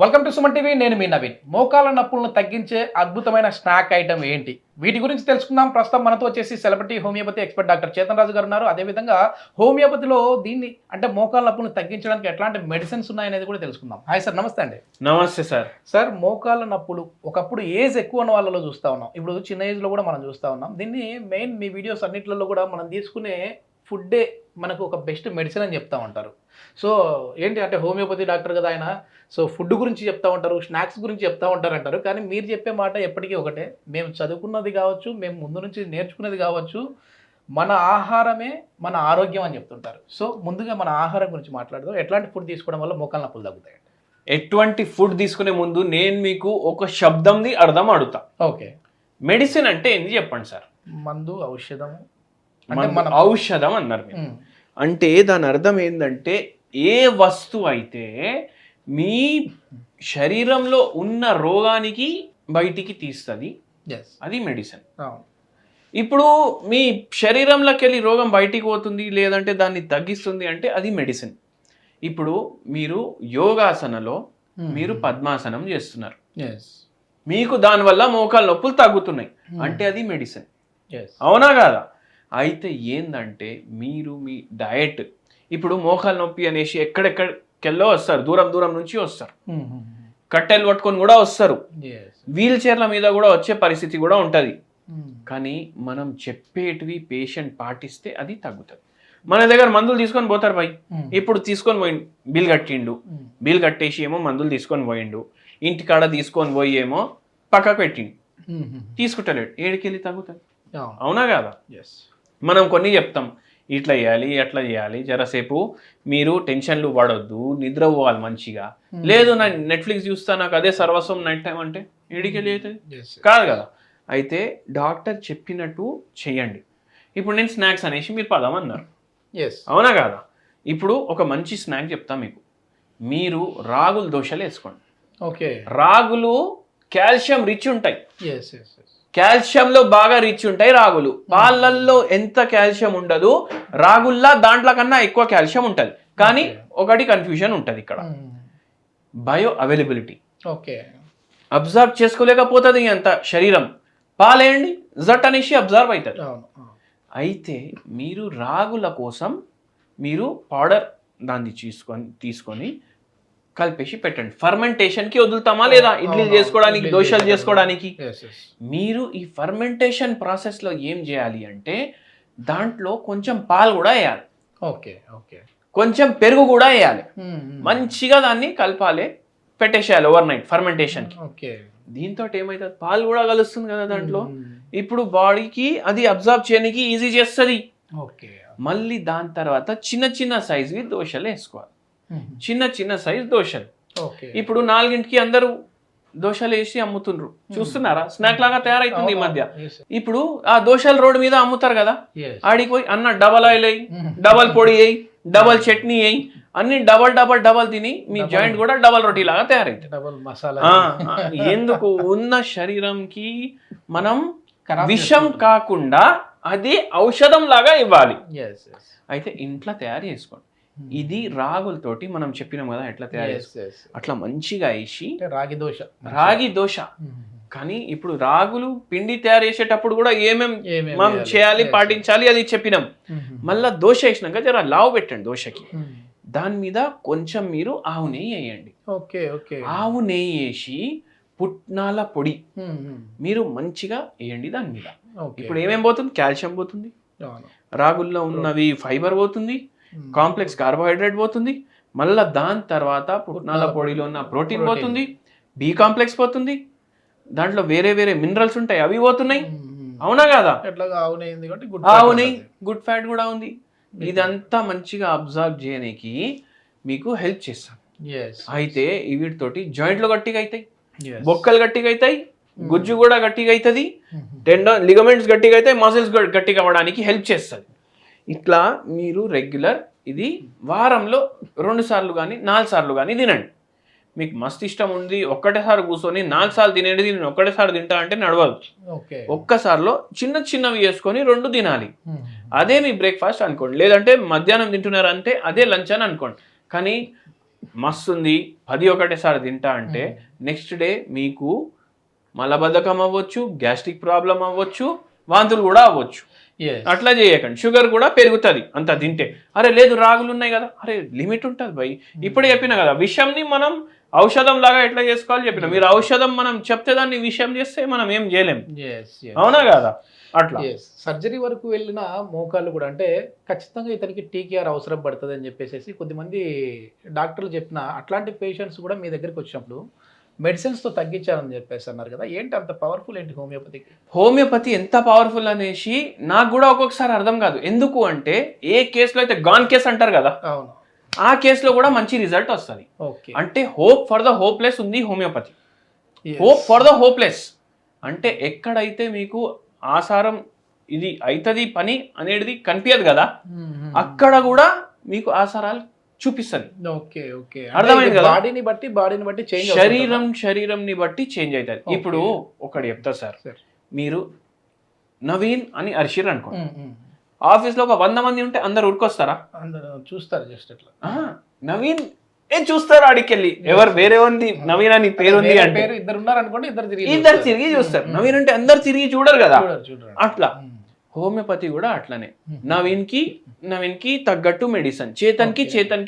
Welcome to Suman TV. నేను మీ నవీన్. మోకాల నొప్పులను తగ్గించే అద్భుతమైన స్నాక్ ఐటమ్ ఏంటి, వీటి గురించి తెలుసుకుందాం. ప్రస్తుతం మనతో వచ్చేసి celebrity homeopathy expert doctor Chetan Raju garu ఉన్నారు. అదేవిధంగా హోమియోపతిలో దీన్ని అంటే మోకాల నొప్పులను తగ్గించడానికి ఎట్లాంటి మెడిసిన్స్ ఉన్నాయనేది కూడా తెలుసుకుందాం. హాయ్ సార్, నమస్తే అండి. నమస్తే సార్. సార్, మోకాల నొప్పులు ఒకప్పుడు ఏజ్ ఎక్కువ ఉన్న వాళ్ళలో చూస్తూ ఉన్నాం, ఇప్పుడు చిన్న ఏజ్లో కూడా మనం చూస్తూ ఉన్నాం. దీన్ని మెయిన్ మీ వీడియోస్ అన్నింటిలో కూడా మనం తీసుకునే ఫుడ్డే మనకు ఒక బెస్ట్ మెడిసిన్ అని చెప్తా ఉంటారు. సో ఏంటి అంటే హోమియోపతి డాక్టర్ కదా ఆయన, సో ఫుడ్ గురించి చెప్తా ఉంటారు, స్నాక్స్ గురించి చెప్తా ఉంటారు అంటారు. కానీ మీరు చెప్పే మాట ఎప్పటికీ ఒకటే, మేము చదువుకున్నది కావచ్చు, మేము ముందు నుంచి నేర్చుకున్నది కావచ్చు, మన ఆహారమే మన ఆరోగ్యం అని చెప్తుంటారు. సో ముందుగా మన ఆహారం గురించి మాట్లాడదాం. ఎట్లాంటి ఫుడ్ తీసుకోవడం వల్ల మోకాల నొప్పులు తగ్గుతాయి? ఎటువంటి ఫుడ్ తీసుకునే ముందు నేను మీకు ఒక శబ్దంది అర్థం అడుగుతా. ఓకే, మెడిసిన్ అంటే ఏంది చెప్పండి సార్. మందు, ఔషధం. ఔషధం అన్నారు మీరు. అంటే దాని అర్థం ఏంటంటే ఏ వస్తువు అయితే మీ శరీరంలో ఉన్న రోగానికి బయటికి తీస్తుంది అది మెడిసిన్. ఇప్పుడు మీ శరీరంలోకి వెళ్ళి రోగం బయటికి పోతుంది లేదంటే దాన్ని తగ్గిస్తుంది అంటే అది మెడిసిన్. ఇప్పుడు మీరు యోగాసనలో మీరు పద్మాసనం చేస్తున్నారు, మీకు దానివల్ల మోకాల నొప్పులు తగ్గుతున్నాయి అంటే అది మెడిసిన్, అవునా కాదా? అయితే ఏందంటే మీరు మీ డయట్, ఇప్పుడు మోకాల నొప్పి అనేసి ఎక్కడెక్కడికెళ్ళో వస్తారు, దూరం దూరం నుంచి వస్తారు, కట్టెలు పట్టుకొని కూడా వస్తారు, వీల్ చైర్ల మీద కూడా వచ్చే పరిస్థితి కూడా ఉంటుంది. కానీ మనం చెప్పేటివి పేషెంట్ పాటిస్తే అది తగ్గుతుంది. మన దగ్గర మందులు తీసుకొని పోతారు భయ్, ఇప్పుడు తీసుకొని పోయిండు, బిల్ కట్టిండు, బిల్ కట్టేసి ఏమో మందులు తీసుకొని పోయిండు, ఇంటికాడ తీసుకొని పోయి ఏమో పక్కకు పెట్టిండు, తీసుకుంటలేడు, ఏడికెళ్ళి తగ్గుతుంది, అవునా కాదా? మనం కొన్ని చెప్తాం, ఇట్లా చేయాలి అట్లా చేయాలి, జరసేపు మీరు టెన్షన్లు పడొద్దు, నిద్ర పోవాలి మంచిగా. లేదు నా నెట్ఫ్లిక్స్ చూస్తా, నాకు అదే సర్వస్వం నైట్ టైం అంటే ఏడికెళ్ళి అవుతుంది కాదు కదా. అయితే డాక్టర్ చెప్పినట్టు చెయ్యండి. ఇప్పుడు నేను స్నాక్స్ అనేసి మీరు పదమన్నారు, అవునా కాదా? ఇప్పుడు ఒక మంచి స్నాక్ చెప్తా మీకు, మీరు రాగులు దోశలు వేసుకోండి. ఓకే, రాగులు కాల్షియం రిచ్ ఉంటాయి, కాల్షియంలో బాగా రిచ్ ఉంటాయి రాగులు. పాలల్లో ఎంత కాల్షియం ఉండదు, రాగుల్లా దాంట్లో కన్నా ఎక్కువ కాల్షియం ఉంటుంది. కానీ ఒకటి కన్ఫ్యూజన్ ఉంటుంది ఇక్కడ, బయో అవైలబిలిటీ. ఓకే, అబ్జర్వ్ చేసుకోలేకపోతుంది అంత శరీరం, పాలేయండి జట్ అనేసి అబ్జర్వ్ అవుతుంది. అయితే మీరు రాగుల కోసం మీరు పౌడర్ దాన్ని తీసుకొని కలిపేసి పెట్టండి. ఫర్మెంటేషన్కి వదులుతామా లేదా, ఇడ్లీలు చేసుకోవడానికి, దోశలు చేసుకోవడానికి. మీరు ఈ ఫర్మెంటేషన్ ప్రాసెస్లో ఏం చేయాలి అంటే దాంట్లో కొంచెం పాలు కూడా వేయాలి, ఓకే ఓకే, కొంచెం పెరుగు కూడా వేయాలి, మంచిగా దాన్ని కలపాలి, పెట్టేసేయాలి ఓవర్ నైట్ ఫర్మెంటేషన్కి. దీంతో ఏమవుతుంది, పాలు కూడా కలుస్తుంది కదా దాంట్లో, ఇప్పుడు బాడీకి అది అబ్జర్వ్ చేయడానికి ఈజీ చేస్తుంది. మళ్ళీ దాని తర్వాత చిన్న చిన్న సైజువి దోశలు వేసుకోవాలి, చిన్న చిన్న సైజ్ దోశలు. ఇప్పుడు 4ంటికి అందరూ దోశలు వేసి అమ్ముతుండ్రు, చూస్తున్నారా? స్నాక్ లాగా తయారైతుంది ఈ మధ్య. ఇప్పుడు ఆ దోశలు రోడ్డు మీద అమ్ముతారు కదా, ఆడికి పోయి అన్న డబల్ ఆయిల్ వేయి, డబల్ పొడి వేయి, డబల్ చట్నీ వేయి, అన్ని డబల్ డబల్ డబల్ తిని మీ జాయింట్ కూడా డబల్ రొటీ లాగా తయారైంది. ఎందుకు? ఉన్న శరీరంకి మనం విషం కాకుండా అది ఔషధం లాగా ఇవ్వాలి. అయితే ఇంట్లో తయారు చేసుకోండి. ఇది రాగులతోటి మనం చెప్పినాం కదా ఎట్లా తయారు చేసుకోవాలి, అట్లా మంచిగా వేసి రాగి దోశ. కానీ ఇప్పుడు రాగులు పిండి తయారు చేసేటప్పుడు కూడా ఏమేమి మనం చేయాలి పాటించాలి అది చెప్పినాం. మళ్ళా దోశ వేసినాక జర లావు పెట్టండి దోశకి, దాని మీద కొంచెం మీరు ఆవు నెయ్యి వేయండి. ఆవు నెయ్యి వేసి పుట్నాల పొడి మీరు మంచిగా వేయండి దాని మీద. ఇప్పుడు ఏమేం పోతుంది, కాల్షియం పోతుంది, రాగుల్లో ఉన్నవి ఫైబర్ పోతుంది, కాంప్లెక్స్ కార్బోహైడ్రేట్ పోతుంది, మళ్ళీ దాని తర్వాత పుట్నాల పొడిలో ఉన్న ప్రోటీన్ పోతుంది, బి కాంప్లెక్స్ పోతుంది, దాంట్లో వేరే వేరే మినరల్స్ ఉంటాయి అవి పోతున్నాయి, అవునా కదా? ఆవు నెయ్యి గుడ్ ఫ్యాట్ కూడా ఉంది. ఇదంతా మంచిగా అబ్జర్వ్ చేయడానికి మీకు హెల్ప్ చేస్తాను. అయితే వీటితోటి జాయింట్లు గట్టిగా అవుతాయి, బొక్కలు గట్టిగా అవుతాయి, గుజ్జు కూడా గట్టిగా అవుతుంది, టెండన్ లిగమెంట్స్ గట్టిగా అవుతాయి, మసిల్స్ గట్టిగా అవ్వడానికి హెల్ప్ చేస్తుంది. ఇట్లా మీరు రెగ్యులర్ ఇది వారంలో 2 సార్లు కానీ 4 సార్లు కానీ తినండి. మీకు మస్తు ఇష్టం ఉంది ఒక్కటేసారి కూర్చొని 4 సార్లు తినేది నేను ఒక్కటేసారి తింటా అంటే నడవదు. ఒక్కసారిలో చిన్న చిన్నవి వేసుకొని 2 తినాలి, అదే మీ బ్రేక్ఫాస్ట్ అనుకోండి. లేదంటే మధ్యాహ్నం తింటున్నారంటే అదే లంచ్ అని అనుకోండి. కానీ మస్తు ఉంది 10 ఒకటేసారి తింటా అంటే నెక్స్ట్ డే మీకు మలబద్ధకం అవ్వచ్చు, గ్యాస్ట్రిక్ ప్రాబ్లం అవ్వచ్చు, వాంతులు కూడా అవ్వచ్చు. అట్లా చేయకండి. షుగర్ కూడా పెరుగుతుంది అంత తింటే. అరే లేదు రాగులు ఉన్నాయి కదా, అరే లిమిట్ ఉంటుంది భయ్. ఇప్పుడే చెప్పిన కదా విషంని మనం ఔషధం లాగా ఎట్లా చేసుకోవాలి చెప్పిన. మీరు ఔషధం మనం చెప్తే దాన్ని విషయం చేస్తే మనం ఏం చేయలేం, అవునా కదా? అట్లా సర్జరీ వరకు వెళ్ళిన మోకాళ్ళు కూడా అంటే ఖచ్చితంగా ఇతనికి టీకేఆర్ అవసరం పడుతుంది అని చెప్పేసి కొద్దిమంది డాక్టర్లు చెప్పిన అట్లాంటి పేషెంట్స్ కూడా మీ దగ్గరికి వచ్చినప్పుడు మెడిసిన్స్తో తగ్గించారని చెప్పేసి అన్నారు కదా, ఏంటి అంత పవర్ఫుల్ ఏంటి హోమియోపతికి? హోమియోపతి ఎంత పవర్ఫుల్ అనేసి నాకు కూడా ఒక్కొక్కసారి అర్థం కాదు. ఎందుకు అంటే ఏ కేసులో అయితే గాన్ కేసు అంటారు కదా, అవును, ఆ కేసులో కూడా మంచి రిజల్ట్ వస్తుంది. అంటే హోప్ ఫర్ ద హోప్లెస్ ఉంది homeopathy. Hope for the hopeless అంటే ఎక్కడైతే మీకు ఆసారం ఇది అవుతుంది పని అనేది కనిపించదు కదా, అక్కడ కూడా మీకు ఆసారాలు చూపిస్తుంది. అర్థమైంది కదా? బాడీని బట్టి శరీరంని బట్టి చేంజ్ అవుతుంది. ఇప్పుడు ఒకటి చెప్తా సార్, మీరు నవీన్ అని అరిషిర్ అనుకోండి, ఆఫీస్ లో ఒక 100 మంది ఉంటే అందరు ఉరికొస్తారా? చూస్తారు జస్ట్ అట్లా. నవీన్ ఏం చూస్తారు ఆడికెళ్ళి, ఎవరు వేరే ఉంది నవీన్ అని పేరు ఉంది అంటే ఇద్దరు ఉన్నారు అనుకోండి, ఇద్దరు తిరిగి చూస్తారు. నవీన్ అంటే అందరు తిరిగి చూడరు కదా, అట్లా హోమియోపతి కూడా అట్లనే. నవీన్ కి తగ్గట్టు మెడిసిన్, చేతన్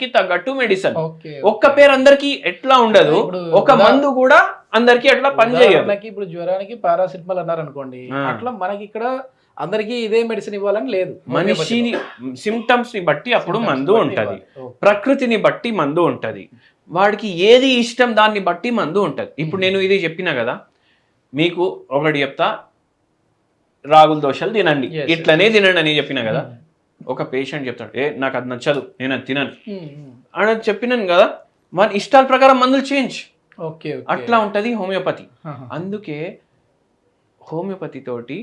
కి తగ్గట్టు మెడిసిన్. ఒక్క పేరు అందరికి ఎట్లా ఉండదు, ఒక మందు కూడా అందరికి అట్లా పని చేయదు. ఇప్పుడు జ్వరానికి పారాసిటమాల్ అన్నారు అనుకోండి, అట్లా మనకి ఇక్కడ అందరికి ఇదే మెడిసిన్ ఇవ్వాలని లేదు. మనిషిని సిమ్టమ్స్ ని బట్టి అప్పుడు మందు ఉంటది, ప్రకృతిని బట్టి మందు ఉంటది, వాడికి ఏది ఇష్టం దాన్ని బట్టి మందు ఉంటది. ఇప్పుడు నేను ఇది చెప్పినా కదా, మీకు ఒకటి చెప్తా, రాగుల దోశలు తినండి, ఇట్లనే తినండి అని చెప్పినా కదా. ఒక పేషెంట్ చెప్తాడు, నాకు అది నచ్చదు, నేను అది తినను అని చెప్పినాను కదా, మన ఇష్టాల ప్రకారం మందులు చేంజ్. అట్లా ఉంటది హోమియోపతి. అందుకే హోమియోపతి తోటి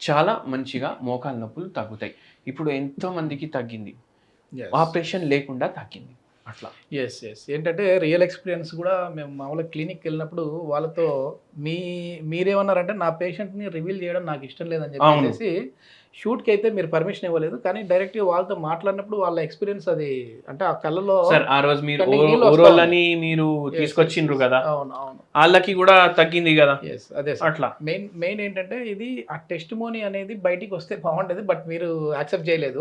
చాలా మంచిగా మోకాలు నొప్పులు తగ్గుతాయి. ఇప్పుడు ఎంతో మందికి తగ్గింది, ఆపరేషన్ లేకుండా తగ్గింది. అట్లా ఏంటంటే రియల్ ఎక్స్పీరియన్స్ కూడా మేము మామూలుగా క్లినిక్కి వెళ్ళినప్పుడు వాళ్ళతో మీరేమన్నారంటే నా పేషెంట్ని రివీల్ చేయడం నాకు ఇష్టం లేదని చెప్పేసి షూట్కి అయితే మీరు పర్మిషన్ ఇవ్వలేదు, కానీ డైరెక్ట్గా వాళ్ళతో మాట్లాడినప్పుడు వాళ్ళ ఎక్స్పీరియన్స్ అది అంటే ఆ కళ్ళలో సార్ ఆ రోజు మీరు ఓరోలని మీరు తీసుకొచ్చిండ్రు కదా, వాళ్ళకి కూడా తగ్గింది కదా. అదే అట్లా మెయిన్ ఏంటంటే ఇది ఆ టెస్టిమోనీ అనేది బయటికి వస్తే బాగుంటది, బట్ మీరు యాక్సెప్ట్ చేయలేదు.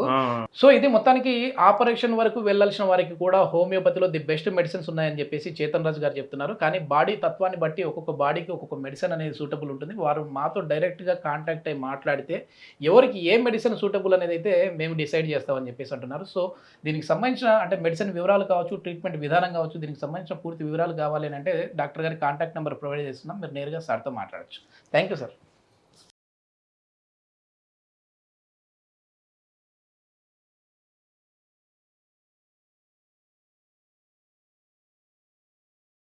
సో ఇది మొత్తానికి ఆపరేషన్ వరకు వెళ్ళాల్సిన వారికి కూడా హోమియోపతిలో ది బెస్ట్ మెడిసిన్స్ ఉన్నాయని చెప్పేసి చేతన్ రాజు గారు చెప్తున్నారు. కానీ బాడీ తత్వాన్ని బట్టి ఒక్కొక్క బాడీకి ఒక్కొక్క మెడిసిన్ అనేది సూటబుల్ ఉంటుంది. వారు మాతో డైరెక్ట్గా కాంటాక్ట్ అయ్యి మాట్లాడితే ఎవరికి ఏ మెడిసిన్ సూటబుల్ అనేది అయితే మేము డిసైడ్ చేస్తామని చెప్పేసి అంటున్నారు. సో దీనికి సంబంధించిన అంటే మెడిసిన్ వివరాలు కావచ్చు, ట్రీట్మెంట్ విధానం కావచ్చు, దీనికి సంబంధించిన పూర్తి వివరాలు కావాలి అని అంటే డాక్టర్ గారి కాంటాక్ట్ నెంబర్ ప్రొవైడ్ చేస్తున్నాం, మీరు నేరుగా సార్తో మాట్లాడచ్చు. Thank you sir.